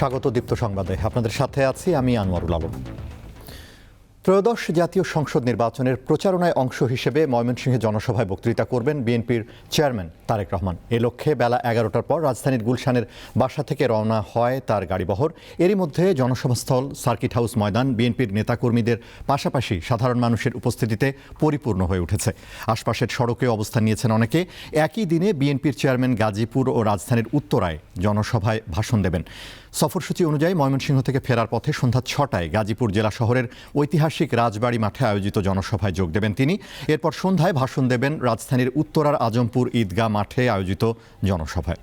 স্বাগত দীপ্ত সংবাদে। আপনাদের সাথে আছি আমি আনোয়ারুল আলম। ত্রয়োদশ জাতীয় সংসদ নির্বাচনের প্রচারণায় অংশ হিসেবে ময়মনসিংহে জনসভায় বক্তৃতা করবেন বিএনপির চেয়ারম্যান তারেক রহমান। এ লক্ষ্যে বেলা ১১টার পর রাজধানীর গুলশানের বাসা থেকে রওনা হয় তার গাড়িবহর। এরই মধ্যে জনসভাস্থল, সার্কিট হাউস ময়দান বিএনপির নেতাকর্মীদের পাশাপাশি সাধারণ মানুষের উপস্থিতিতে পরিপূর্ণ হয়ে উঠেছে। আশপাশের সড়কে অবস্থান নিয়েছেন অনেকে। একই দিনে বিএনপির চেয়ারম্যান গাজীপুর ও রাজধানীর উত্তরায় জনসভায় ভাষণ দেবেন। সফরসূচি অনুযায়ী ময়মনসিংহ থেকে ফেরার পথে সন্ধ্যা ৬টায় গাজীপুর জেলা শহরের ঐতিহাসিক রাজবাড়ী মাঠে আয়োজিত জনসভায় যোগ দেবেন তিনি। এরপর সন্ধ্যায় ভাষণ দেবেন রাজধানীর উত্তরার আজমপুর ঈদগাহ মাঠে আয়োজিত জনসভায়।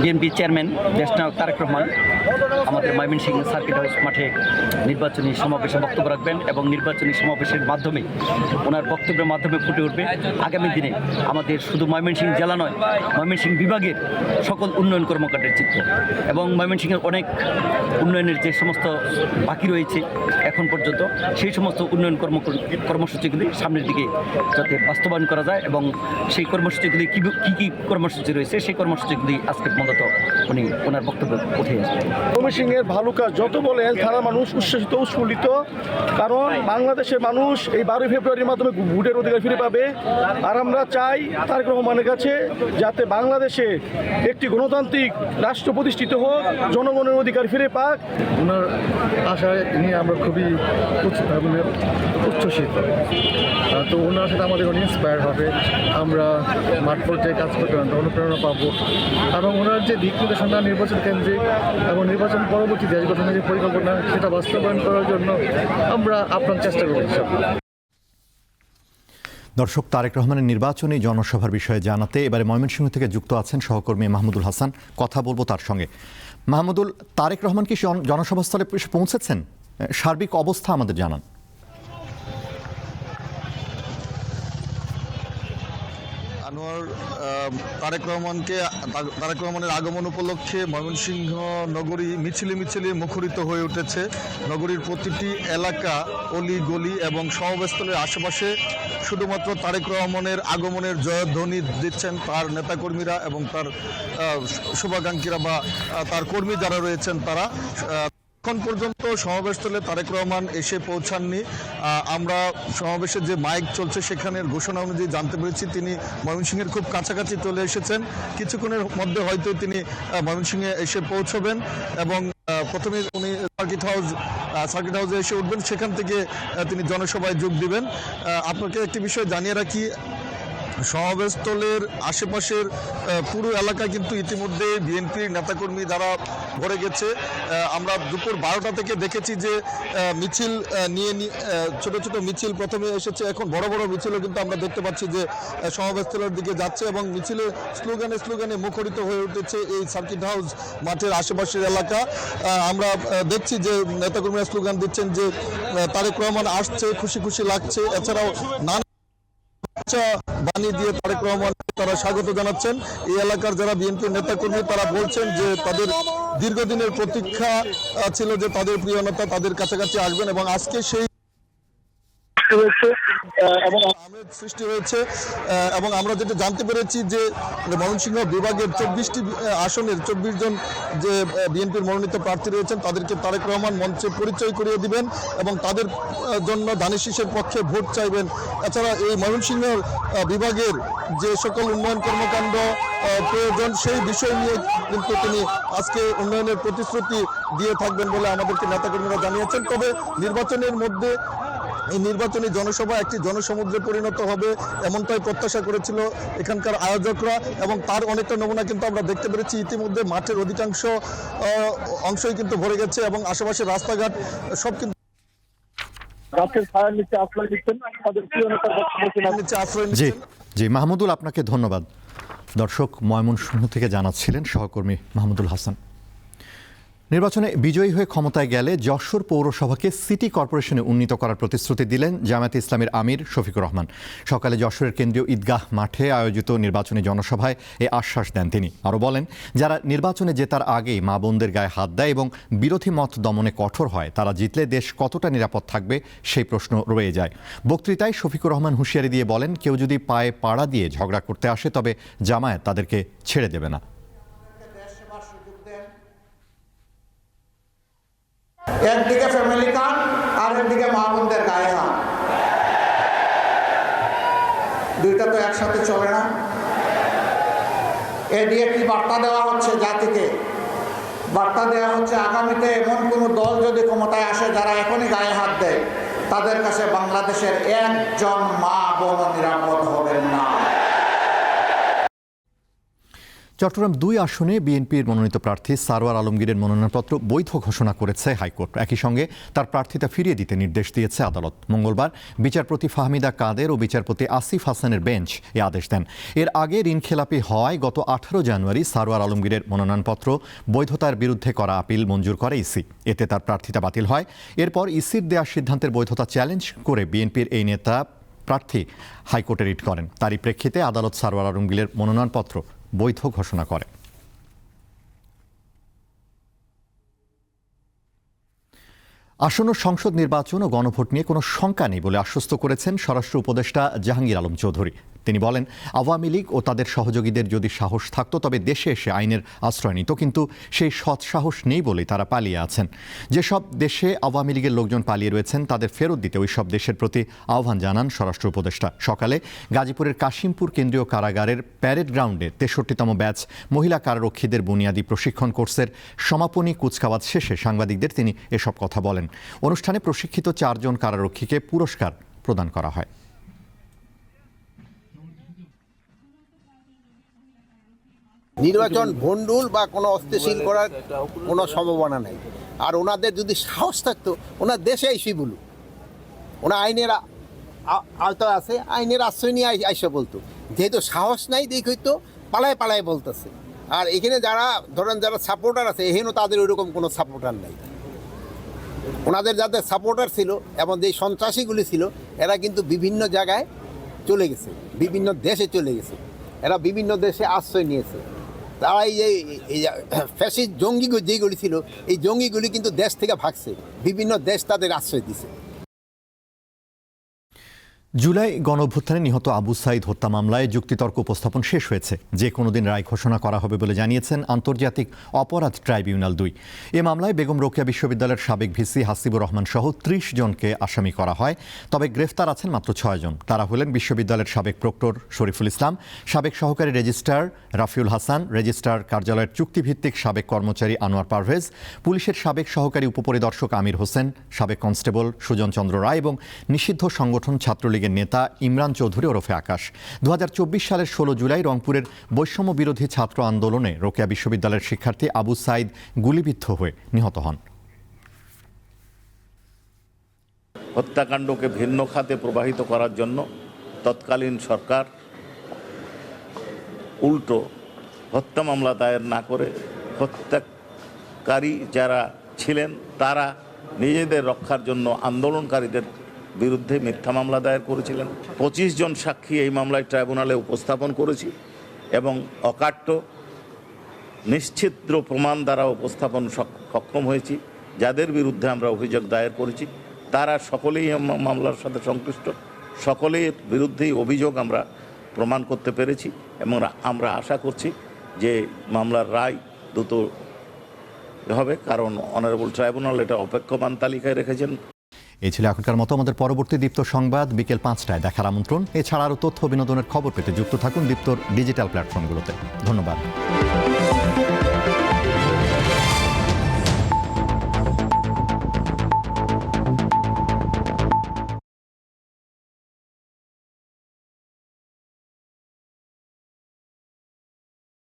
বিএনপি চেয়ারম্যান দেশনায়ক তারেক রহমান আমাদের ময়মনসিংহ সার্কিট হাউস মাঠে নির্বাচনী সমাবেশে বক্তব্য রাখবেন এবং নির্বাচনী সমাবেশের মাধ্যমে ওনার বক্তব্যের মাধ্যমে ফুটে উঠবে আগামী দিনে আমাদের শুধু ময়মনসিংহ জেলা নয়, ময়মনসিংহ বিভাগের সকল উন্নয়ন কর্মকাণ্ডের চিত্র এবং ময়মনসিংহের অনেক উন্নয়নের যে সমস্ত বাকি রয়েছে এখন পর্যন্ত সেই সমস্ত উন্নয়ন কর্মসূচিগুলি সামনের দিকে যাতে বাস্তবায়ন করা যায় এবং সেই কর্মসূচিগুলি কী কী কর্মসূচি রয়েছে সেই কর্মসূচিগুলি আজকে মূলত উনি ওনার বক্তব্য উঠে আসবেন। ময়মনসিংহের ভালো কাজ যত বলেন তারা মানুষ উচ্ছ্বসিত উৎফুল্লিত, কারণ বাংলাদেশের মানুষ এই 12 ফেব্রুয়ারির মাধ্যমে ভোটের অধিকার ফিরে পাবে। আর আমরা চাই তারেক রহমানের কাছে যাতে বাংলাদেশে একটি গণতান্ত্রিক রাষ্ট্র প্রতিষ্ঠিত হোক, জনগণের অধিকার ফিরে পাক। ওনার আশায় নিয়ে আমরা খুবই উচ্ছ্বসিত। তো ওনার সাথে আমাদের অনেক ইন্সপায়ার হবে, আমরা মাঠ পর্যায়ে কাজ করতে অনুপ্রেরণা পাবো এবং ওনার যে দিক নির্দেশনা নির্বাচন কেন্দ্রিক এবং নির্বাচন পরবর্তী দেশ গঠনের যে পরিকল্পনা সেটা বাস্তবায়ন করার জন্য আমরা আপ্রাণ চেষ্টা করব। দর্শক, তারেক রহমানের নির্বাচনী জনসভার বিষয়ে জানাতে এবারে ময়মনসিংহ থেকে যুক্ত আছেন সহকর্মী মাহমুদুল হাসান। কথা বলবো তার সঙ্গে। মাহমুদুল, তারেক রহমান কি জনসভাস্থলে পৌঁছেছেন? সার্বিক অবস্থা আমাদের জানান। আনোয়ার, তারেক রহমানের আগমন উপলক্ষে ময়মনসিংহ নগরী মিছিলে মুখরিত হয়ে উঠেছে। নগরীর প্রতিটি এলাকা, অলি গলি এবং সমাবেশস্থলের আশেপাশে শুধুমাত্র তারেক রহমানের আগমনের জয়ধ্বনি দিচ্ছেন তার নেতাকর্মীরা এবং তার শুভাকাঙ্ক্ষীরা বা তার কর্মী যারা রয়েছেন তারা। এখন পর্যন্ত সমাবেশস্থলে তারেক রহমান এসে পৌঁছাননি। আমরা সমাবেশের যে মাইক চলছে সেখানের ঘোষণা অনুযায়ী জানতে পেরেছি তিনি ময়মনসিংহের খুব কাছাকাছি চলে এসেছেন। কিছুক্ষণের মধ্যে হয়তো তিনি ময়মনসিংহে এসে পৌঁছবেন এবং প্রথমে উনি সার্কিট হাউসে এসে উঠবেন, সেখান থেকে তিনি জনসভায় যোগ দিবেন। আপনাকে একটি বিষয় জানিয়ে রাখি, সমাবেশস্থলের আশেপাশের পুরো এলাকায় কিন্তু ইতিমধ্যে বিএনপির নেতাকর্মী দ্বারা ভরে গেছে। আমরা দুপুর 12টা থেকে দেখেছি যে মিছিল নিয়ে ছোট ছোট মিছিল প্রথমে এসেছে, এখন বড় বড় মিছিলও কিন্তু আমরা দেখতে পাচ্ছি যে সমাবেশস্থলের দিকে যাচ্ছে এবং মিছিলে স্লোগানে মুখরিত হয়ে উঠেছে এই সার্কিট হাউস মাঠের আশেপাশের এলাকা। আমরা দেখছি যে নেতাকর্মীরা স্লোগান দিচ্ছেন যে তারেক রহমান আসছে, খুশি খুশি লাগছে। এছাড়াও নানা বাণী দিয়ে তারেক রহমান তারা স্বাগত জানাচ্ছেন। এই এলাকার যারা বিএনপির নেতাকর্মী তারা বলছেন যে তাদের দীর্ঘদিনের প্রতীক্ষা ছিল যে তাদের প্রিয় নেতা তাদের কাছাকাছি আসবেন এবং আজকে সেই আমেজ সৃষ্টি হয়েছে। এবং আমরা যেটা জানতে পেরেছি যে ময়মনসিংহ বিভাগের 24টি আসনের 24 জন যে বিএনপির মনোনীত প্রার্থী রয়েছেন তাদেরকে তারেক রহমান মঞ্চে পরিচয় করিয়ে দিবেন এবং তাদের জন্য ধানের শীষের পক্ষে ভোট চাইবেন। এছাড়া এই ময়মনসিংহ বিভাগের যে সকল উন্নয়ন কর্মকাণ্ড প্রয়োজন সেই বিষয় নিয়ে কিন্তু তিনি আজকে উন্নয়নের প্রতিশ্রুতি দিয়ে থাকবেন বলে আমাদেরকে নেতাকর্মীরা জানিয়েছেন। তবে নির্বাচনের মধ্যে এই নির্বাচনী জনসভা একটি জনসমুদ্রে পরিণত হবে এমনটাই প্রত্যাশা করেছিল এখানকার আয়োজকরা এবং তার অনেকটা নমুনা কিন্তু আমরা দেখতে পেরেছি। ইতিমধ্যে মাঠের অধিকাংশ অংশই কিন্তু ভরে গেছে এবং আশেপাশের রাস্তাঘাট সব কিন্তু জি মাহমুদুল, আপনাকে ধন্যবাদ। দর্শক, ময়মনসিংহ থেকে জানাচ্ছিলেন সহকর্মী মাহমুদুল হাসান। নির্বাচনে বিজয়ী হয়ে ক্ষমতায় গেলে যশোর পৌরসভাকে সিটি কর্পোরেশনে উন্নীত করার প্রতিশ্রুতি দিলেন জামায়াতে ইসলামের আমির শফিকুর রহমান। সকালে যশোরের কেন্দ্রীয় ঈদগাহ মাঠে আয়োজিত নির্বাচনী জনসভায় এই আশ্বাস দেন তিনি। আরও বলেন, যারা নির্বাচনে জেতার আগেই মা বোনদের গায়ে হাত দেয় এবং বিরোধী মত দমনে কঠোর হয়, তারা জিতলে দেশ কতটা নিরাপদ থাকবে সেই প্রশ্ন রয়ে যায়। বক্তৃতায় শফিকুর রহমান হুঁশিয়ারি দিয়ে বলেন, কেউ যদি পায়ে পাড়া দিয়ে ঝগড়া করতে আসে তবে জামায়াত তাদেরকে ছেড়ে দেবে না। একদিকে ফ্যামিলি কার্ড আর একদিকে মা বোনদের গায়ে হাত, দুইটা তো একসাথে চলে না। এ দিয়ে কি বার্তা দেওয়া হচ্ছে জাতিকে? বার্তা দেওয়া হচ্ছে আগামীতে এমন কোনো দল যদি ক্ষমতায় আসে যারা এখনই গায়ে হাত দেয়, তাদের কাছে বাংলাদেশের একজন মা বোন নিরাপদ হবেন না। চট্টগ্রাম 2 আসনে বিএনপির মনোনীত প্রার্থী সারোয়ার আলমগীরের মনোনয়নপত্র বৈধ ঘোষণা করেছে হাইকোর্ট। একই সঙ্গে তার প্রার্থিতা ফিরিয়ে দিতে নির্দেশ দিয়েছে আদালত। মঙ্গলবার বিচারপতি ফাহমিদা কাদের ও বিচারপতি আসিফ হাসানের বেঞ্চ এ আদেশ দেন। এর আগে ঋণখেলাপি হওয়ায় গত 18 জানুয়ারি সারোয়ার আলমগীরের মনোনয়নপত্র বৈধতার বিরুদ্ধে করা আপিল মঞ্জুর করে ইসি। এতে তার প্রার্থিতা বাতিল হয়। এরপর ইসির দেওয়া সিদ্ধান্তের বৈধতা চ্যালেঞ্জ করে বিএনপির এই নেতা প্রার্থী হাইকোর্টে রিট করেন। তারই প্রেক্ষিতে আদালত সারোয়ার আলমগীরের মনোনয়নপত্র বৈধ ঘোষণা করে। আসন্ন সংসদ নির্বাচন ও গণভোট নিয়ে কোনো শঙ্কা নেই বলে আশ্বস্ত করেছেন স্বরাষ্ট্র উপদেষ্টা জাহাঙ্গীর আলম চৌধুরী। তিনি বলেন, আওয়ামী লীগ ও তাদের সহযোগীদের যদি সাহস থাকতো তবে দেশে এসে আইনের আশ্রয় নিত, কিন্তু সেই সৎ সাহস নেই বলেই তারা পালিয়ে আছেন। যেসব দেশে আওয়ামী লীগের লোকজন পালিয়ে রয়েছেন তাদের ফেরত দিতে ওই সব দেশের প্রতি আহ্বান জানান স্বরাষ্ট্র উপদেষ্টা। সকালে গাজীপুরের কাশিমপুর কেন্দ্রীয় কারাগারের প্যারেড গ্রাউন্ডে 63তম ব্যাচ মহিলা কারারক্ষীদের বুনিয়াদী প্রশিক্ষণ কোর্সের সমাপনী কুচকাওয়াজ শেষে সাংবাদিকদের তিনি এসব কথা বলেন। অনুষ্ঠানে প্রশিক্ষিত 4 জন কারারক্ষীকে পুরস্কার প্রদান করা হয়। নির্বাচন ভণ্ডুল বা কোনো অস্থিতিশীল করার কোনো সম্ভাবনা নেই। আর ওনাদের যদি সাহস থাকতো ওনার দেশে এসেই বলুক, ওনা আইনের আওতায় আছে, আইনের আশ্রয় নিয়ে আইসা বলতো। যেহেতু সাহস নাই দেখই তো পালায় পালায় বলতেছে। আর এখানে যারা ধরেন যারা সাপোর্টার আছে, এখানেও তাদের ওইরকম কোনো সাপোর্টার নাই। ওনাদের যাদের সাপোর্টার ছিল এবং যে সন্ত্রাসীগুলি ছিল, এরা কিন্তু বিভিন্ন জায়গায় চলে গেছে, বিভিন্ন দেশে চলে গেছে, এরা বিভিন্ন দেশে আশ্রয় নিয়েছে। তারা এই যে ফ্যাসিস্ট জঙ্গি যেগুলি ছিল, এই জঙ্গিগুলি কিন্তু দেশ থেকে ভাগছে, বিভিন্ন দেশ তাদের আশ্রয় দিছে। জুলাই গণঅভ্যুত্থানে নিহত আবু সাইদ হত্যা মামলায় যুক্তিতর্ক উপস্থাপন শেষ হয়েছে। যে কোনো দিন রায় ঘোষণা করা হবে বলে জানিয়েছেন আন্তর্জাতিক অপরাধ ট্রাইব্যুনাল 2। এ মামলায় বেগম রোকেয়া বিশ্ববিদ্যালয়ের সাবেক ভিসি হাসিবুর রহমান সহ 30 জনকে আসামি করা হয়। তবে গ্রেফতার আছেন মাত্র 6 জন। তারা হলেন বিশ্ববিদ্যালয়ের সাবেক প্রক্টর শরীফুল ইসলাম, সাবেক সহকারী রেজিস্ট্রার রাফিউল হাসান, রেজিস্ট্রার কার্যালয়ের চুক্তিভিত্তিক সাবেক কর্মচারী আনোয়ার পারভেজ, পুলিশের সাবেক সহকারী উপপরিদর্শক আমির হোসেন, সাবেক কনস্টেবল সুজন চন্দ্র রায় এবং নিষিদ্ধ সংগঠন ছাত্রলীগের নেতা ইমরান চৌধুরী ওরফে আকাশ। 2024 সালের 16 জুলাই রংপুরের বৈষম্য বিরোধী ছাত্র আন্দোলনে রোকেয়া বিশ্ববিদ্যালয়ের শিক্ষার্থী আবু সাইদ গুলিবিদ্ধ হয়ে নিহত হন। হত্যাকাণ্ডকে ভিন্ন খাতে প্রবাহিত করার জন্য তৎকালীন সরকার উল্টো হত্যা মামলা দায়ের না করে হত্যাকারী যারা ছিলেন তারা নিজেদের রক্ষার জন্য আন্দোলনকারীদের বিরুদ্ধে মিথ্যা মামলা দায়ের করেছিলেন। 25 জন সাক্ষী এই মামলায় ট্রাইব্যুনালে উপস্থাপন করেছি এবং অকাট্য নিশ্চিদ্র প্রমাণ দ্বারা উপস্থাপন সক্ষম হয়েছি। যাদের বিরুদ্ধে আমরা অভিযোগ দায়ের করেছি তারা সকলেই মামলার সাথে সংশ্লিষ্ট, সকলের বিরুদ্ধেই অভিযোগ আমরা প্রমাণ করতে পেরেছি এবং আমরা আশা করছি যে মামলার রায় দ্রুত হবে, কারণ অনারেবল ট্রাইব্যুনাল এটা অপেক্ষমান তালিকায় রেখেছেন। এই ছিল এখনকার মতো। আমাদের পরবর্তী দীপ্ত সংবাদ বিকেল 5টায় দেখার আমন্ত্রণ। এছাড়া আরও তথ্য বিনোদনের খবর পেতে যুক্ত থাকুন দীপ্তর ডিজিটাল প্ল্যাটফর্মগুলোতে। ধন্যবাদ।